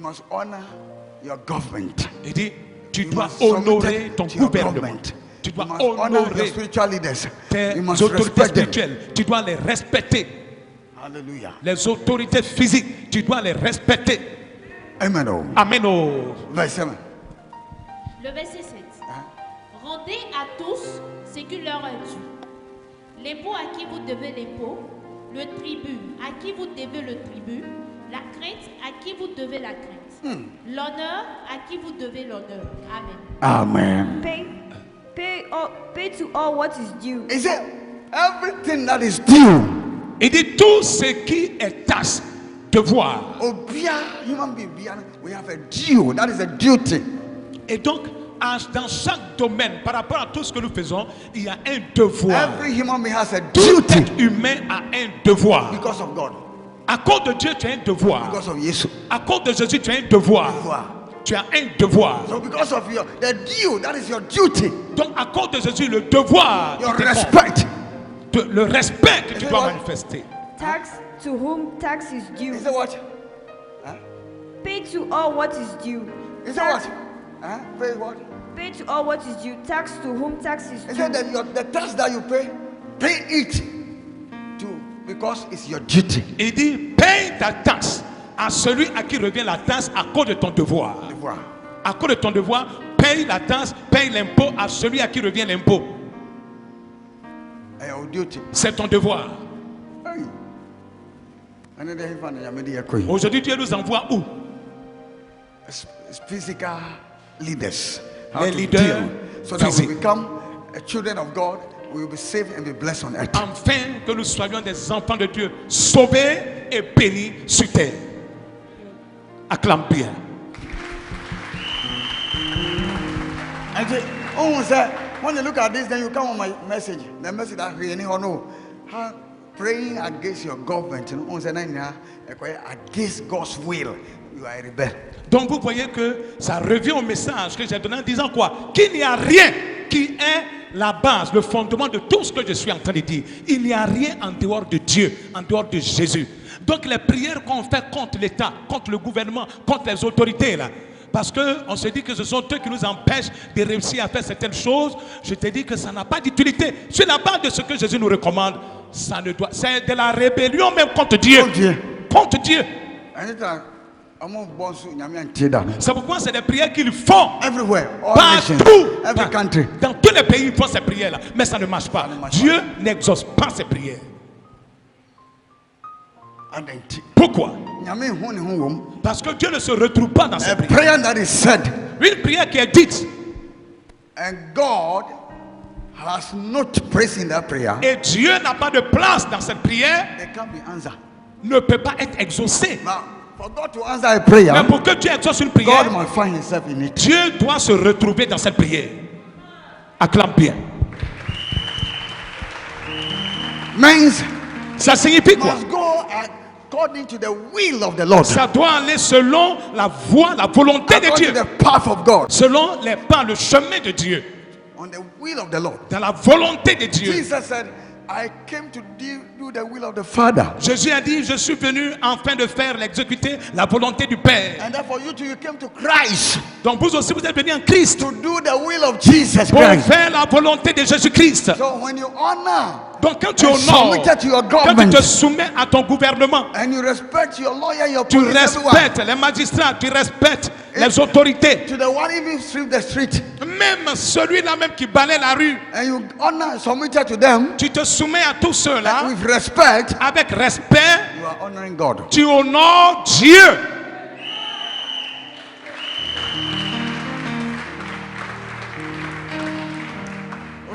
must honor your government. Il dit, tu dois honorer ton gouvernement. Tu dois honorer tes autorités spirituelles. Tu dois les respecter. Hallelujah. Les autorités physiques, tu dois les respecter. Amen. Amen. Verset 7. Le verset 7. Rendez à tous ce qui leur est dû. L'impôt à qui vous devez l'impôt, le tribut à qui vous devez le tribut, la crainte à qui vous devez la crainte, l'honneur à qui vous devez l'honneur. Amen. Amen. Pay to all what is due. He said, everything that is due. Il dit tout ce qui est taxe, devoir. Human being, we have a due. That is a duty. Et donc, dans chaque domaine, par rapport à tout ce que nous faisons, il y a un devoir. Every human being has a Tout duty. être humain a un devoir. Because of God. À cause de Dieu, tu as un devoir. Because of Jesus. À cause de Jésus, tu as un devoir. Tu as un devoir. So because of the due, that is your duty. Donc à cause de Jésus, le devoir, Your respect. Le respect que tu dois manifester. Tax to whom tax is due. Is that what? Pay to all what is due. Is that what? Pay what? Pay to all what is due. Tax to whom tax is due. Is that the tax that you pay it to, because it's your duty. Il dit, paye ta taxe à celui à qui revient la taxe à cause de ton devoir. À cause de ton devoir, paye la taxe, paye l'impôt à celui à qui revient l'impôt. C'est ton devoir. Aujourd'hui, Dieu nous envoie où? Physical leaders. Les leaders so that we become children of God, we will be saved and be blessed on earth. Afin que nous soyons des enfants de Dieu, sauvés et bénis sur terre. Acclame bien. When you look at this, then you come on my message. The message that we know, praying against your government, against God's will, you are a rebel. Donc vous voyez que ça revient au message que j'ai donné en disant quoi? Qu'il n'y a rien qui est la base, le fondement de tout ce que je suis en train de dire. Il n'y a rien en dehors de Dieu, en dehors de Jésus. Donc les prières qu'on fait contre l'État, contre le gouvernement, contre les autorités là, parce qu'on se dit que ce sont eux qui nous empêchent de réussir à faire certaines choses. Je te dis que ça n'a pas d'utilité. Sur la base de ce que Jésus nous recommande, ça ne doit. C'est de la rébellion même contre Dieu. Contre Dieu. C'est pourquoi c'est des prières qu'ils font. Everywhere, partout, every country. Dans tous les pays, ils font ces prières-là. Mais ça ne marche pas. Dieu n'exauce pas ces prières. Pourquoi? Parce que Dieu ne se retrouve pas dans ces prières. Une prière qui est dite. And God has not place in that prayer. Et Dieu n'a pas de place dans cette prière. There can't be answer. Ne peut pas être exaucé. For God to answer a prayer, mais pour que Dieu exauce une prière, God must find himself in it. Dieu doit se retrouver dans cette prière. Acclame bien. Means, ça signifie quoi? Must go according to the will of the Lord. Ça doit aller selon la voie, la volonté de Dieu. The path of God. Selon les pas, le chemin de Dieu. On the will of the Lord. Dans la volonté de Dieu. Jesus said, I came to do the will of the Father. Jésus a dit, je suis venu afin de faire, l'exécuter la volonté du Père. And therefore you too, you came to Christ. Donc vous aussi vous êtes venus en Christ. To do the will of Jesus Christ. Pour faire la volonté de Jésus-Christ. So when you honor, donc quand tu honores, quand tu te soumets à ton gouvernement, and you respect your lawyer, your tu police, respectes les magistrats, tu respectes les autorités. To the one even sweep the street. Même celui-là même qui balaie la rue. And you honor, submitted to them. Tu te soumets à tous ceux-là. With respect. Avec respect. You are honoring God. Tu honores Dieu.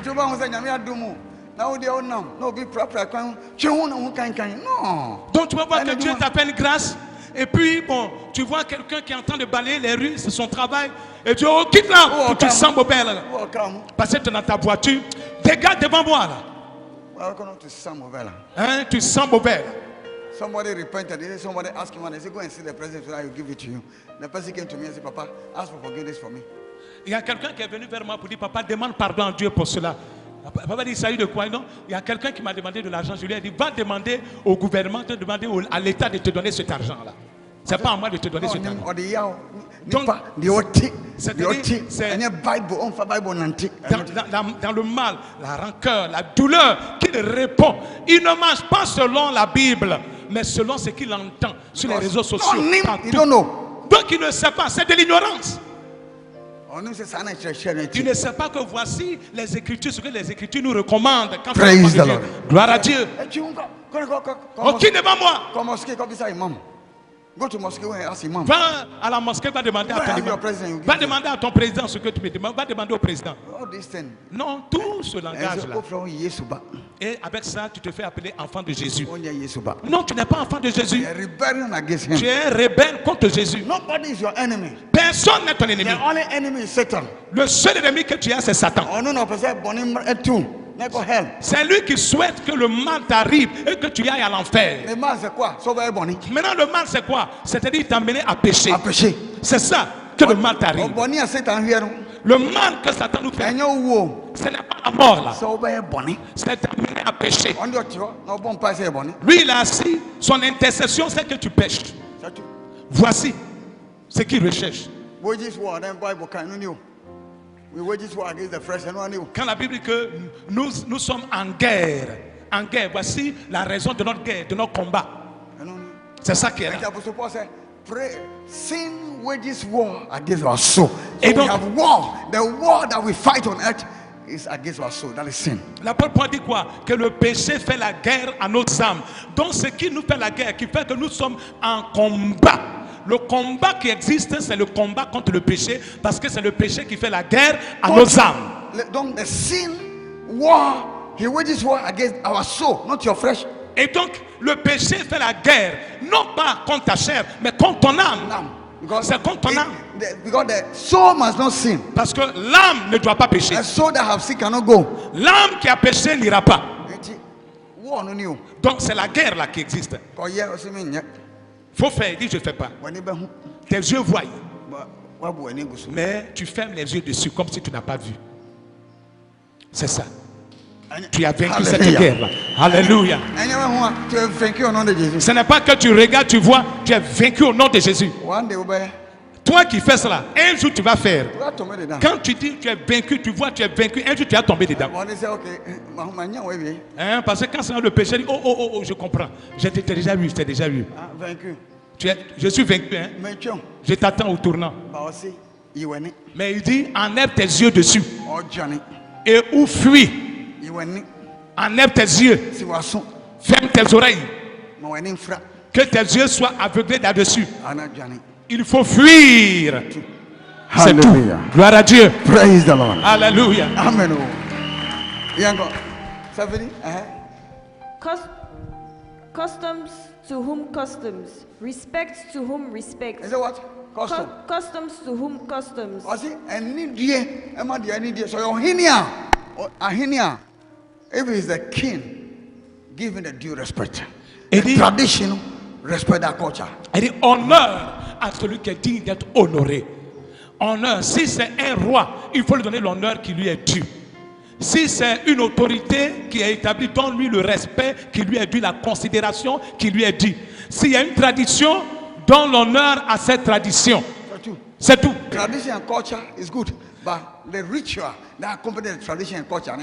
Non. Donc tu vas voir que Dieu t'appelle grâce. Et puis bon, tu vois quelqu'un qui est en train de balayer les rues, c'est son travail. Et tu dis, oh, quitte là, tu sens mauvais là. Parce que tu es dans ta voiture. Dégage devant moi là. Hein, tu sens mauvais là. Somebody repented. Somebody asked him, and he said, go and see the president, so I will give it to you. The person came to me and said, Papa, ask for forgiveness for me. Il y a quelqu'un qui est venu vers moi pour dire, Papa, demande pardon à Dieu pour cela. Papa dit, il s'agit de quoi? Non, il y a quelqu'un qui m'a demandé de l'argent. Je lui ai dit, va demander au gouvernement, de demander à l'État de te donner cet argent-là. C'est pas à moi de te donner ce talent. Or the yao. Donc, The oti. c'est-à-dire, The oti. c'est- And your Bible, on for Bible nanti. Dans le mal, la rancœur, la douleur, qu'il répond. Il ne marche pas selon la Bible, mais selon ce qu'il entend sur les réseaux sociaux. You partout. don't know. Donc il ne sait pas, c'est de l'ignorance. On nous say sana church. Tu ne sais pas que voici les Écritures, ce que les Écritures nous recommandent quand Praise on parle de the Dieu. Lord. Gloire à Dieu. Come Qui devant moi? mosque, come beside imam. Go to mosque and ask imam. Va à la mosquée, va demander à Go and ton have imam. your president, you give Va them. demander à ton président ce que tu me demandes. Va demander au président. All these things. Non, tout ce langage-là. From Yesuba. Et avec ça, tu te fais appeler enfant de Jésus. Only Yesuba. Non, tu n'es pas enfant de Jésus. They are rebelling against Tu him. es rebelle contre Jésus. Nobody is your enemy. Personne n'est ton ennemi. The only enemy is Satan. Le seul ennemi que tu as, c'est Satan. Oh no, no, person born in too. Never hell. C'est lui qui souhaite que le mal t'arrive et que tu ailles à l'enfer. The man c'est quoi? So very bonny. Maintenant, le mal, c'est quoi? C'est-à-dire t'amener à pécher. A péché. C'est ça que le mal t'arrive. Bonny and Satan here. Le mal que Satan nous fait, And you wo. ce n'est pas la mort là. So very bonny. C'est t'amener à pécher. On your tio. No bon pas say bonny. Lui, il a assis. Son intercession, c'est que tu pêches. So tu. Voici ce qu'il recherche. Wages war. Then Bible can know. We wages war against the flesh and one new. Quand la Bible dit que nous sommes en guerre, voici la raison de notre guerre, de notre combat. C'est ça qui est là. Like Apostle Paul said, pray. Sin wages war against our soul. So Et we donc- have war. The war that we fight on earth is against our soul. That is sin. L'apôtre Paul dit quoi? Que le péché fait la guerre à notre âme. Donc ce qui nous fait la guerre, qui fait que nous sommes en combat. Le combat qui existe, c'est le combat contre le péché, parce que c'est le péché qui fait la guerre à nos âmes. Donc the sin war, he wages war against our soul, not your flesh. Et donc le péché fait la guerre, non pas contre ta chair, mais contre ton âme. Because, C'est contre ton âme. because the soul must not sin. Parce que l'âme ne doit pas pécher. A soul that have sinned cannot go. L'âme qui a péché n'ira pas. War no new. Donc c'est la guerre là qui existe. Because yeah, also mean yeah. Faut faire, il dit je ne fais pas. When you be who, Tes yeux voient, but what boy any go so. mais tu fermes les yeux dessus comme si tu n'as pas vu. C'est ça. And- Tu as vaincu cette Hallelujah. guerre là. Alléluia. And you who to have thank you on the Jesus. Ce n'est pas que tu regardes, tu vois, tu as vaincu au nom de Jésus. One day we be Toi qui fais cela, un jour tu vas faire. we have to make it down. Quand tu dis tu es vaincu, tu vois, tu es vaincu, un jour tu vas tomber dedans. One day say okay, manya we be Hein, parce que quand c'est le péché, dit, oh, je comprends. Je t'ai déjà vu, je t'ai déjà vu. thank you. Je suis vaincu, hein. Me chon. Je t'attends au tournant. But I say you went it Mais il dit, enlève tes yeux dessus. or Johnny. Et ou fuis. You went it. Enlève tes yeux. See what so. Ferme tes oreilles. Ma went in fra. Que tes yeux soient aveuglés là-dessus. Ana Johnny. Il faut fuir. C'est tout. Hallelujah. Gloire à Dieu. Praise the Lord. Alléluia. Amen. Oh. Yango. Savini? Customs to whom customs. Respect to whom respect. Is it what? Custom. Customs to whom customs. I see, and need ye, Emma, the need ye. So your hinia, a hinia, if he is the king, give him the due respect. Et The dit- tradition, respect that culture. Elle dit honneur à celui qui est digne d'être honoré. Honneur. Si c'est un roi, il faut lui donner l'honneur qui lui est dû. Si c'est une autorité qui est établie, donne-lui le respect qui lui est dû, la considération qui lui est due. S'il y a une tradition, donne l'honneur à cette tradition. So too. C'est tout. Tradition and culture is good, but the ritual that accompany the tradition and culture,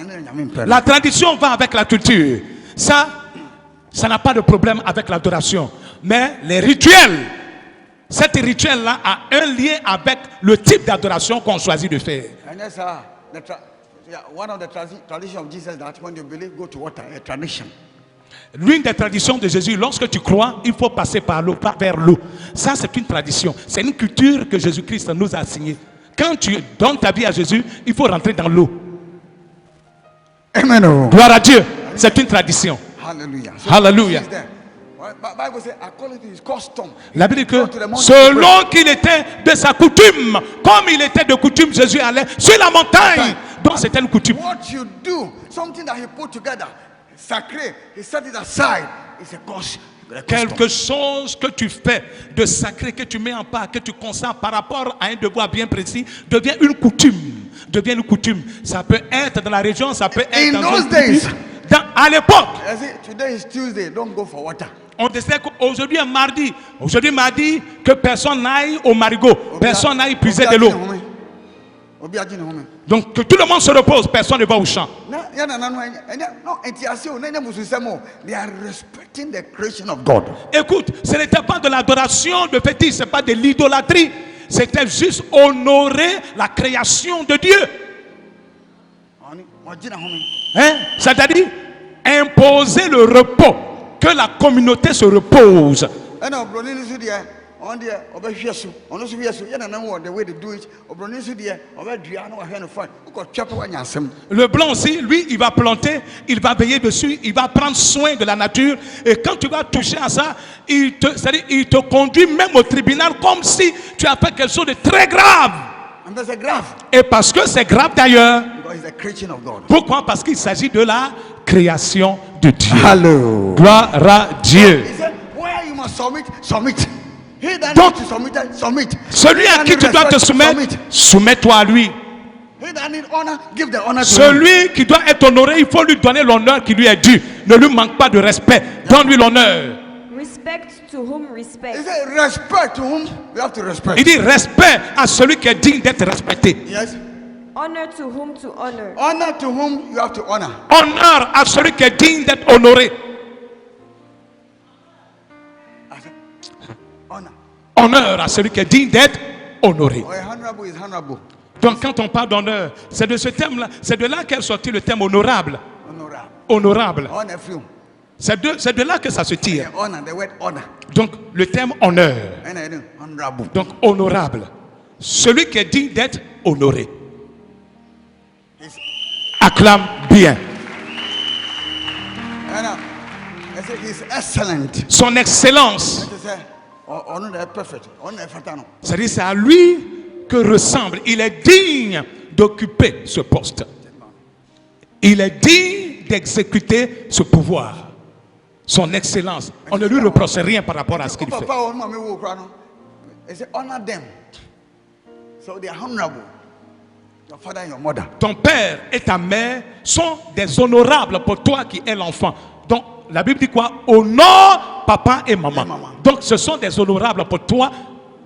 La tradition va avec la culture. Ça n'a pas de problème avec l'adoration. Mais les rituels, cet rituel-là a un lien avec le type d'adoration qu'on choisit de faire. And that's one of the tradition of Jesus that when you believe, go to water, a tradition. L'une des traditions de Jésus, lorsque tu crois, il faut passer par l'eau, pas vers l'eau. Ça, c'est une tradition. C'est une culture que Jésus-Christ nous a assignée. Quand tu donnes ta vie à Jésus, il faut rentrer dans l'eau. Amen. Oh. Gloire à Dieu. C'est une tradition. Hallelujah. Hallelujah. Jesus there. Well, Bible says according to his custom. La Bible dit Go que to the mountain to selon qu'il était de sa coutume, comme il était de coutume, Jésus allait sur la montagne. Donc c'était une coutume. pray. What you do, something that he put together, sacré, he set it aside. It's a custom. Quelque chose que tu fais de sacré, que tu mets en part, que tu consacres par rapport à un devoir bien précis, devient une coutume. Devient une coutume. Ça peut être dans la région, ça peut être In dans those un pays. days. À l'époque, I say, today is Tuesday, don't go for water. On décide qu'aujourd'hui est mardi. Aujourd'hui mardi, que personne n'aille au marigot. Personne n'aille puiser de l'eau. Donc que tout le monde se repose, personne ne va au champ. No, they are respecting the creation of God. Écoute, ce n'était pas de l'adoration de fétiche, ce n'est pas de l'idolâtrie. C'était juste honorer la création de Dieu. Hein? C'est-à-dire imposer le repos, que la communauté se repose. On the way they do it. Le blanc aussi, lui, il va planter, il va veiller dessus, il va prendre soin de la nature. Et quand tu vas toucher à ça, il te conduit même au tribunal comme si tu as fait quelque chose de très grave. And that's a grave. Et parce que c'est grave d'ailleurs. Because it's the creation of God. Pourquoi? Parce qu'il s'agit de la création de Dieu. Hello. Gloire à Dieu. He said, where you must submit, submit. He that Donc, needs to submit, submit. Celui à qui tu dois te soumettre, soumets-toi à lui. He that need honor, give the honor to him. Celui qui doit être honoré, il faut lui donner l'honneur qui lui est dû. Ne lui manque pas de respect. Donne-lui l'honneur. Respect to whom He respect. said, respect to whom you have to respect. Il dit respect à celui qui est digne d'être respecté. Yes. Honor to whom to honor. Honor to whom you have to honor. Honneur à celui qui est digne d'être honoré. I said, honor. Honneur à celui qui est digne d'être honoré. Or honorable is honorable. Donc quand on parle d'honneur, c'est de ce thème-là, c'est de là qu'est sorti le thème honorable. Honorable. Honorable. Honor few. C'est de là que ça se tire. The honor, the word honor. Donc le thème honneur. And I know, honorable. Donc honorable. Celui qui est digne d'être honoré. He's, Acclame bien. I said, he's excellent. Son excellence. He said, honor is perfect. Honor is fatano. C'est-à-dire c'est à lui que ressemble. Il est digne d'occuper ce poste. Il est digne d'exécuter ce pouvoir. Son excellence. On ne lui reproche rien par rapport à ce qu'il fait. He said, honor them. So they are honorable. Your father and your mother. Ton père et ta mère sont des honorables pour toi qui es l'enfant. Donc la Bible dit quoi? Honore papa et maman. Donc ce sont des honorables pour toi,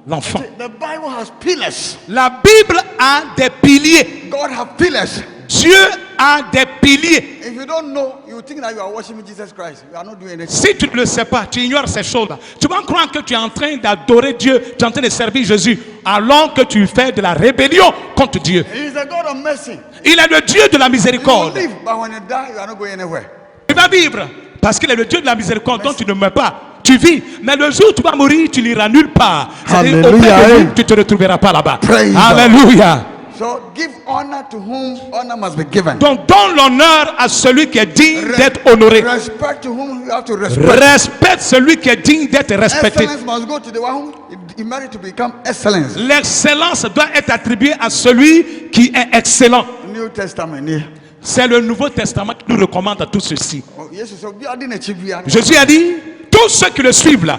l'enfant. The Bible has pillars. La Bible a des piliers. God has pillars. Dieu a des piliers. If you don't know, you think that you are worshiping Jesus Christ. You are not doing anything. Si tu ne le sais pas, tu ignores ces choses-là. Tu vas croire que tu es en train d'adorer Dieu, tu es en train de servir Jésus, alors que tu fais de la rébellion contre Dieu. He is a God of mercy. Il est le Dieu de la You will miséricorde. live, but when you die, you are not going anywhere. Tu vas vivre parce qu'il est le Dieu de la miséricorde, donc tu ne meurs pas. Tu vis, mais le jour où tu vas mourir, tu n'iras nulle part. C'est-à-dire, auprès de lui, tu ne te retrouveras pas là-bas. Praise Alléluia. So give honor to whom honor must be given. Donc donne l'honneur à celui qui est digne d'être honoré. Respect to whom you have to respect. Respecte celui qui est digne d'être respecté. Excellence must go to the one who is married to become excellence. L'excellence doit être attribuée à celui qui est excellent. New Testament. Yeah. C'est le Nouveau Testament qui nous recommande à tout ceci. Oh, yes, so be adding a chip here. Jésus a dit, tous ceux qui le suivent là,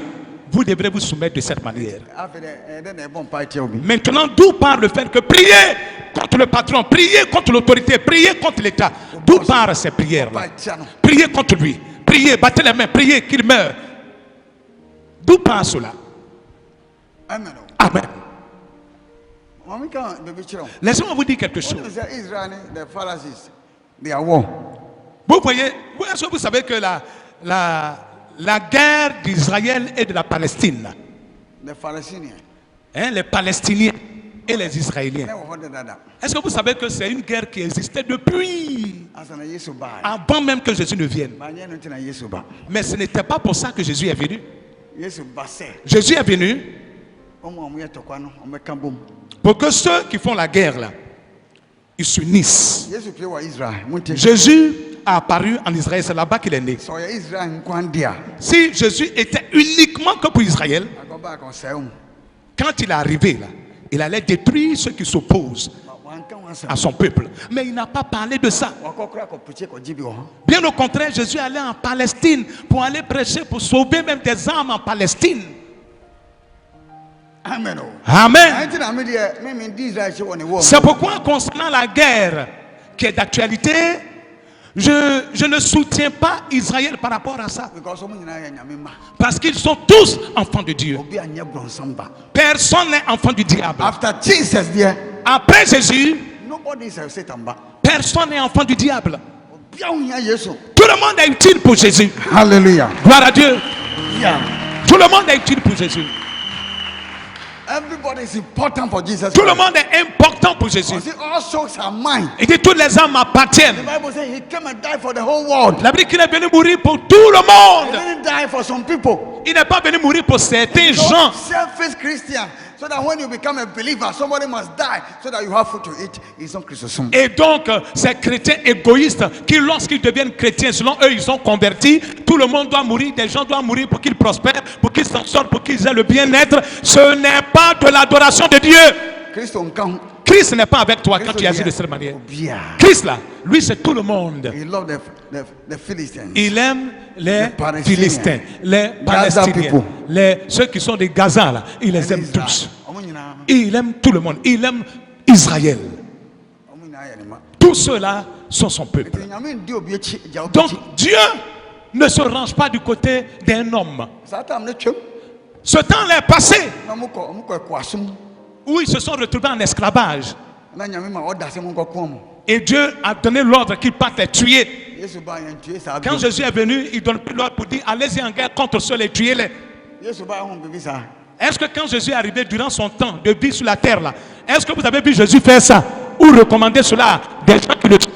vous devrez vous soumettre de cette manière. After that, then they won't fight you. Maintenant, d'où part le fait que prier contre le patron, prier contre l'autorité, prier contre l'État? D'où part ces prières-là? Prier contre lui, prier, battez les mains, prier qu'il meure. D'où part cela? Amen. Amen. When we come, baby, children. Laissez-moi vous dire quelque What chose. is the Israel, the Pharisees, they are war. Vous voyez, est-ce que vous savez que la guerre d'Israël et de la Palestine, là, The Pharisees. hein, les Palestiniens et les Israéliens, They were holding that up. est-ce que vous savez que c'est une guerre qui existait depuis As an Yesu ba. avant même que Jésus ne vienne? Ma nye no tina Yesu ba. Mais ce n'était pas pour ça que Jésus est venu. Yesu ba se. Jésus est venu Omo amu ye tokwa no, omo ka bom. pour que ceux qui font la guerre là, ils s'unissent. Yesu pie wa Israel. Munte. Jésus a apparu en Israël, c'est là-bas qu'il est né. So ye Israel nkwandia. Si Jésus était uniquement que pour Israël, Agoba kon seum. quand il est arrivé là, il allait détruire ceux qui s'opposent Wanka wansa. à son peuple. Mais il n'a pas parlé de ça. Wakokra ko preach ko jibi ho. Bien au contraire, Jésus allait en Palestine pour aller prêcher, pour sauver même des âmes en Palestine. Amen. Amen. Ain't na me there, me di Israel che won the war. C'est pourquoi concernant la guerre qui est d'actualité, Je ne soutiens pas Israël par rapport à ça. Because some nyina yɛ nyame mma. Parce qu'ils sont tous enfants de Dieu. Obi anyɛ brɔnsam ba. Personne n'est enfant du diable. After Jesus there, Après Jésus, nobody is a Satan ba. personne n'est enfant du diable. Obi a ohia Yesu. Tout le monde est utile pour Jésus. Hallelujah. Gloire à Dieu. Yeah. Tout le monde est utile pour Jésus. Everybody is important for Jesus. Tout le Christ. monde est important pour Jésus. You see, all souls are mine. Il dit toutes les âmes The m'appartiennent. Bible says he came and died for the whole world. La Bible qu'il est venu mourir pour tout le He monde. didn't die for some people. Il n'est pas venu mourir pour certains So, gens. selfish Christian. So that when you become a believer, somebody must die so that you have food to eat. It's not Christosome. Et donc, ces chrétiens égoïstes qui, lorsqu'ils deviennent chrétiens, selon eux, ils sont convertis. Tout le monde doit mourir. Des gens doivent mourir pour qu'ils prospèrent, pour qu'ils s'en sortent, pour qu'ils aient le bien-être. Ce n'est pas de l'adoration de Dieu. Christ on count. Christ n'est pas avec toi quand tu agis de cette manière. Christ, là, lui, c'est tout le monde. He loved the Philistines. Il aime les Palestiniens. Philistins, les Gaza Palestiniens, people. ceux qui sont des Gaza, là. Il les And aime Israel. tous. Omo nyinaa- Il aime tout le monde. Il aime Israël. omo nyinaa yɛ ne mma. Tous ceux-là sont son peuple. Nti nyame ndi obi akyi, gya obi Donc akyi. Dieu ne se range pas du côté d'un homme. Saa time ne twam, Ce temps est passé na ɔmo kɔ ɛkoasom, où ils se sont retrouvés en esclavage. na nyame ma ɔda sɛ monkɔko ɔmo. Et Dieu a donné l'ordre qu'ils partent les tuer. Yesu baa yɛntue saa Quand bio. Jésus est venu, il donne plus l'ordre pour dire allez-y en guerre contre ceux et tuez-les. Yesu baa ho bibi saa. Est-ce que quand Jésus est arrivé durant son temps de vie sur la terre là, est-ce que vous avez vu Jésus faire ça ou recommander cela à des gens qui le tuent?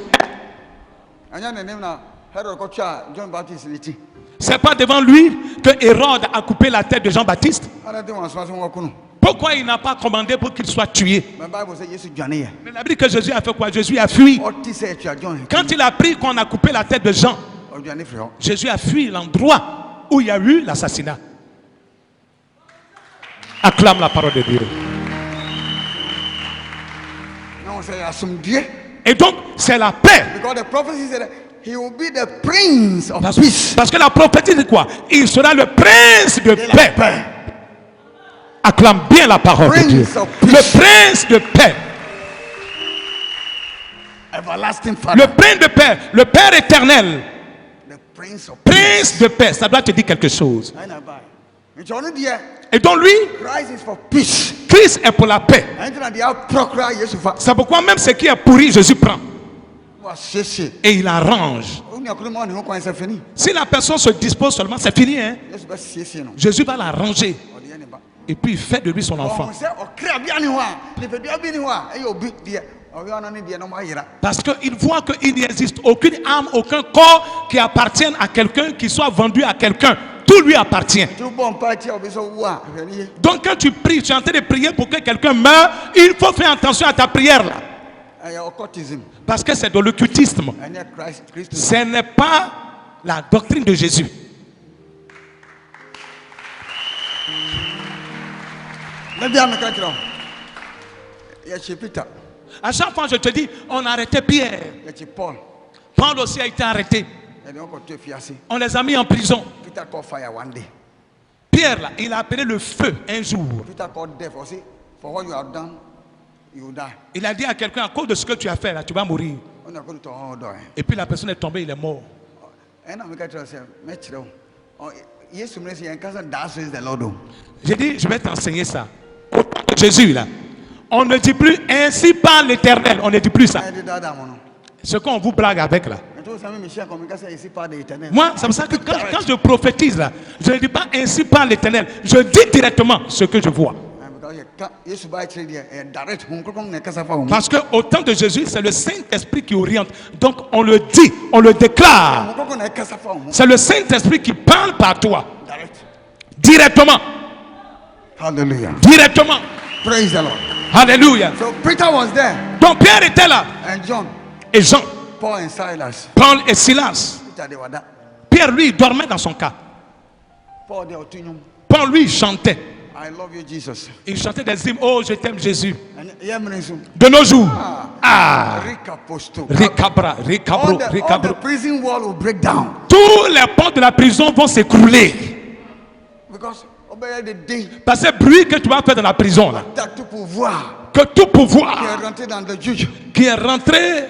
Anya ne nim na Herod kɔtwa John Baptist ne ti. C'est pas devant lui que Hérode a coupé la tête de Jean-Baptiste. Ana de wɔn asoma sɛ wɔnkɔ no. Pourquoi il n'a pas commandé pour qu'il soit tué? Mais Bible sɛ Yesu dwane yɛ. Mais la Bible dit que Jésus a fait quoi? Jésus a fui. Ɔte sɛ ɛtwa John. Quand il a appris qu'on a coupé la tête de Jean, Ɔdwane firi hɔ. Jésus a fui l'endroit où il y a eu l'assassinat. Acclame la parole de Dieu. Na wɔn sɛ asomdue. Et donc, c'est la paix. Because the prophecy said that he will be the prince of Parce, peace. parce que la prophétie dit quoi? Il sera le prince de De la paix. paix. Acclame bien la parole de Dieu. Prince of peace. Le prince de paix. Everlasting Le Father. prince de paix. Le Père éternel. The prince of peace. Prince de paix. Ça doit te dire quelque chose. Ayi na ba yi. Nti ɔno deɛ, Et donc lui, Christ is for peace. Christ est pour la paix. Ɛnti na deɛ aprɔkora Yesu fa. C'est pourquoi même ce qui est pourri, Jésus prend. Wasiesie. Et il arrange. Onua koro ma ɔne ho kwan sɛ fini. Si la personne se dispose seulement, c'est fini. Hein? Yesu bɛ siesie no. Jésus va l'arranger. Ɔde yɛ ne ba. Et puis il fait de lui son enfant. Ɔho sɛ ɔkra bi ani hɔ a, nipadua bi ni hɔ a, ɛyɛ obi deɛ. Ɔyɛ ɔno ne deɛ na ɔmo ayera. Parce qu'il voit qu'il n'existe aucune âme, aucun corps qui appartienne à quelqu'un, qui soit vendu à quelqu'un. Tout lui appartient. Nti wobɔ mpa akyi a obi sɛ wu a, hwɛ ne yie. Donc quand tu pries, tu es en train de prier pour que quelqu'un meure, il faut faire attention à ta prière là. Ɛyɛ occultism. Parce que c'est de l'occultisme. Ɛnyɛ Christ. Ce n'est pas la doctrine de Jésus. Ne bia meka kyerɛ wo. Yɛkyi Peter. À chaque fois, je te dis, on a arrêté Pierre. Yɛkyi Paul. Paul aussi a été arrêté. Yɛde wɔn kɔto efiase. On les a mis en prison. Peter called fire one day. Pierre, là, il a appelé le feu un jour. Peter called death. Or say, for what you have done, you will die. Il a dit à quelqu'un, à cause de ce que tu as fait, là, tu vas mourir. On a called to all die. Et puis la personne est tombée, il est mort. And I'm going to say, Metro. Yes, you say, and cousin, that is the Lord. J'ai dit, je vais t'enseigner ça. Au temps de Jésus, là, on ne dit plus ainsi par l'Éternel. On ne dit plus ça. I did that one. Ce qu'on vous blague avec, là. I told Samuel Michel, comme il say, ici par l'éternel. Moi, c'est pour ça que quand je prophétise, là, je ne dis pas ainsi par l'Éternel. Je dis directement ce que je vois. Yes, by direct home, Kasa for Parce qu'au temps de Jésus, c'est le Saint-Esprit qui oriente. Donc, on le dit, on le déclare. C'est le Saint-Esprit qui parle par toi. Directement. Hallelujah. Directement. Praise the Lord. Alléluia. So Peter was there, Donc, Pierre était là. and John, Et Jean, Paul, and Silas. Paul et Silas. Peter, they were there. Pierre, lui, dormait dans son cas. Paul, they were two. Paul, lui, chantait. I love you, Jesus. Il chantait des hymnes. Oh, je t'aime, Jésus. And yeah, De nos jours. Ah. Rikaposto. Ricabra, All ricabro, the ricabro. prison wall will break down Tous les portes de la prison vont s'écrouler. because obey the day Parce que le bruit que tu vas faire dans la prison, là, that to pouvoir que tout qui pouvoir est rentré dans le juge. qui est rentré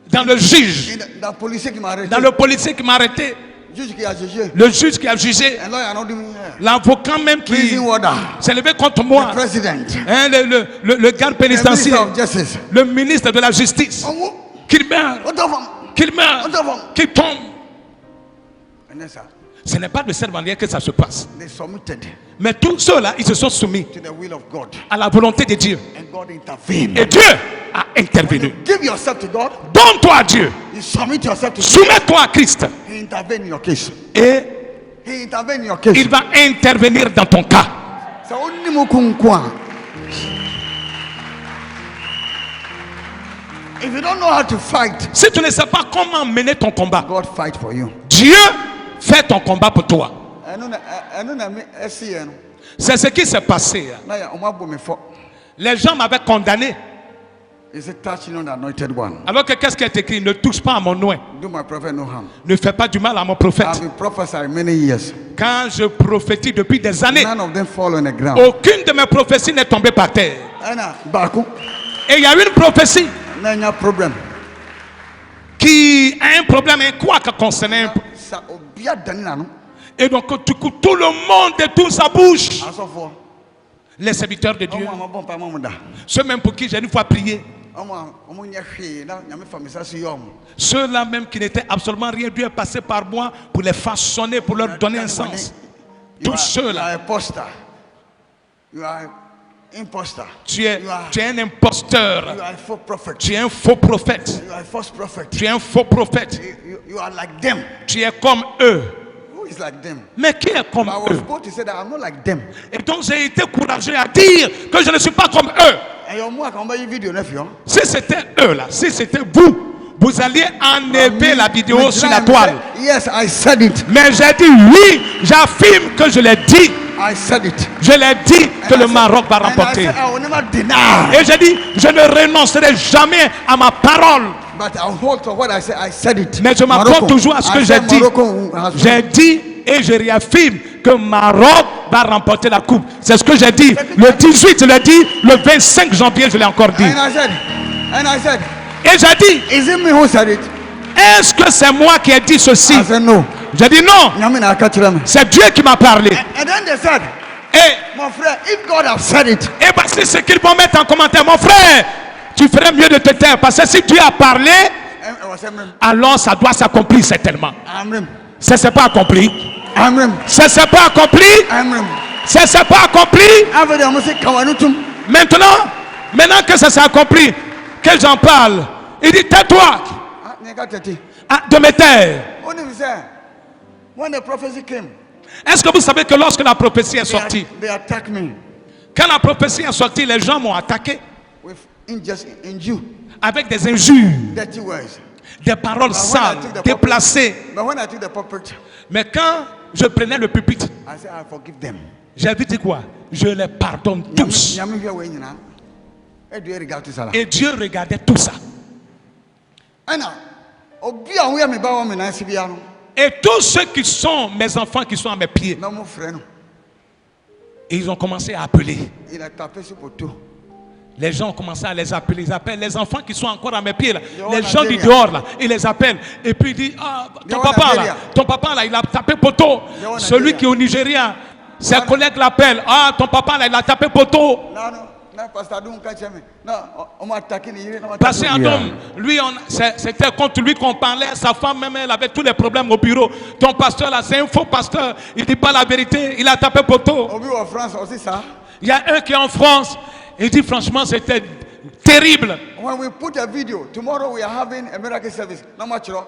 dans le juge, Dans le policier qui m'a arrêté. dans le policier qui m'a arrêté, Le juge qui a jugé. le juge qui a jugé, And lawyer not doing here. l'avocat même qui Prison warder. s'est levé contre moi, The president. hein, le garde The minister pénitentiaire, of justice. le ministre de la justice, Oh, qu'il meurt, what of them? qu'il meurt, qu'il tombe. And then, sir, Ce n'est pas de cette manière que ça se passe. they submitted Mais tous ceux-là, ils se sont soumis to the will of God. à la volonté de Dieu. And God intervened. Et Dieu a intervenu. Give yourself to God. Donne-toi à Dieu. You submit yourself to God. Soumets-toi à Christ. He intervened in your case. Et He intervened in your case. il va intervenir dans ton cas. So only mukunkwa. If you don't know how to fight, Si tu ne sais pas comment mener ton combat, God fight for you. Dieu fait ton combat pour toi. C'est ce qui s'est passé. Les gens m'avaient condamné. Is it touching on the anointed one? Alors que qu'est-ce qui est écrit? Ne touche pas à mon oint. Do my prophet no harm? Ne fais pas du mal à mon prophète. I've been prophesying many years. Quand je prophétise depuis des années, None of them fall on the ground. aucune de mes prophéties n'est tombée par terre. Anna, Baku, Et il y a une prophétie Nanya problem. qui a un problème, un quoi que concernant. Sa obia danina no. Et donc du coup, tout le monde détourne sa bouche. Aso for. Les serviteurs de Dieu, Omo amabon pa mamuda. ceux même pour qui j'ai une fois prié, Omo nya hwe na nyame famisa su yom. ceux-là même qui n'étaient absolument rien, Dieu est passé par moi pour les façonner, pour leur donner un sens. Tous You ceux-là, are a imposter. You are imposter. tu es You are un imposteur, a faux prophet. tu es un faux prophète, You are a false prophet. tu es un faux prophète, You are like them. tu es comme eux. Who is like them? Mais qui est comme I was eux? supposed to say that I'm not like them. Et donc j'ai été courageux à dire que je ne suis pas comme eux. And your mouth can buy you video nephew. Si c'était eux là, si c'était vous, vous alliez enlever la vidéo sur la toile. Yes, I said it. Mais j'ai dit oui, j'affirme que je l'ai dit. I said it. Je l'ai dit que le Maroc va And I remporter. said I will never deny. Et j'ai dit, je ne renoncerai jamais à ma parole. But I'll hold to what I said. I said it. Mais je m'accorde toujours à ce que I j'ai said dit. Morocco has won. J'ai dit et je réaffirme que Maroc va remporter la coupe. C'est ce que j'ai dit. Le 18, je l'ai dit. Le 25 janvier, je l'ai encore dit. And I said, Et j'ai dit, is it me who said it? est-ce que c'est moi qui ai dit ceci? I said no. J'ai dit non. Nyame na aka kyerɛ me. C'est Dieu qui m'a parlé. And then they said, Et, my friend, if God has said it, et parce que c'est ce qu'ils vont mettre en commentaire. Mon frère, tu ferais mieux de te taire. Parce que si Dieu a parlé, I was saying, alors ça doit s'accomplir certainement. Amrim, Ça ne s'est pas accompli. Amrim, Ça ne s'est pas accompli. Amrim. Ça ne s'est pas accompli. After them, I say, Kawanutum. Maintenant que ça s'est accompli, que j'en parle, il dit tais-toi. Ah, Nyeka Tete. Ah, de me taire. What did he say? When the prophecy came, Est-ce que vous savez que lorsque la prophétie est sortie, they attacked me quand la prophétie est sortie, les gens m'ont attaqué with injustice in Jew, avec des injures, dirty words. des paroles sales, déplacées. But when I took the pulpit, Mais quand je prenais le pupitre, I said, I forgive them. j'avais dit quoi? Je les pardonne tous. Nyame hwɛ wei nyinaa. Ɛdu regard to sala. Et Dieu regardait tout ça. Ɛna obi a woyɛ me ba wɔ me nan ase bia no, Et tous ceux qui sont mes enfants qui sont à mes pieds, na mo frɛ no. ils ont commencé à appeler. Il a tapé sur poteau. Les gens ont commencé à les appeler. Ils appellent les enfants qui sont encore à mes pieds là. Dehors, Les gens du Nigeria. dehors là. Ils les appellent. Et puis ils disent, ah, Dehors, Nigeria. ton papa là, il a tapé poteau. Dehors, Celui Nigeria. qui est au Nigeria, ses collègues l'appellent. Ah, ton papa là, il a tapé poteau. Na pastor Adum ka kyerɛ me. Na ɔmo attaqué ne yere na ɔmo attaqué Parce obiara. Adam, lui, c'était contre lui qu'on parlait. Sa femme même, elle avait tous les problèmes au bureau. Ton pasteur là, c'est un faux pasteur. Il dit pas la vérité. Il a tapé poteau. Obi wɔ France aussi ça. Il y a un qui est en France. Il dit franchement, c'était terrible. When we put a video, tomorrow we are having a miracle service. Na mo kyerɛ.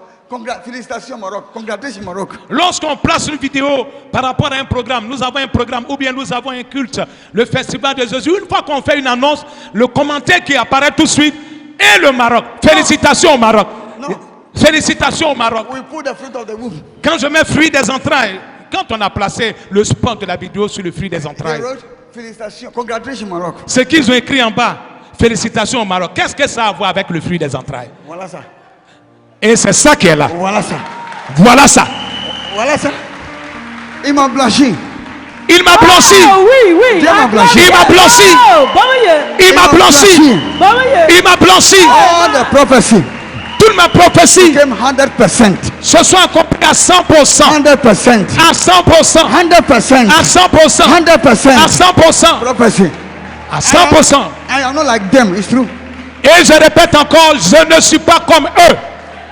Félicitations Maroc. Congratulations Maroc. Lorsqu'on place une vidéo par rapport à un programme, nous avons un programme ou bien nous avons un culte, le festival de Jésus, une fois qu'on fait une annonce, le commentaire qui apparaît tout de suite est le Maroc. Félicitations au Maroc. Non. Félicitations au Maroc. We put the fruit of the womb. Quand je mets fruit des entrailles, quand on a placé le spot de la vidéo sur le fruit des They entrailles, wrote félicitations. Congratulations Maroc. ce qu'ils ont écrit en bas, félicitations au Maroc, qu'est-ce que ça a à voir avec le fruit des entrailles? Voilà ça. Et c'est ça qui est là. Voilà ça. Voilà ça. Voilà ça. Il m'a blanchi. Il m'a blanchi. Ah oui, oui. Dieu m'a blanchi. Il m'a blanchi. Oh, bon Dieu. Il m'a blanchi. Bon Dieu. Il m'a blanchi. All the prophecy. toute ma prophétie became 100%. se soit accomplie à 100%. 100%. À 100%. 100%. À 100%. 100%. À 100%. Prophecy. À 100%. I am not like them. It's true. Et je répète encore, je ne suis pas comme eux.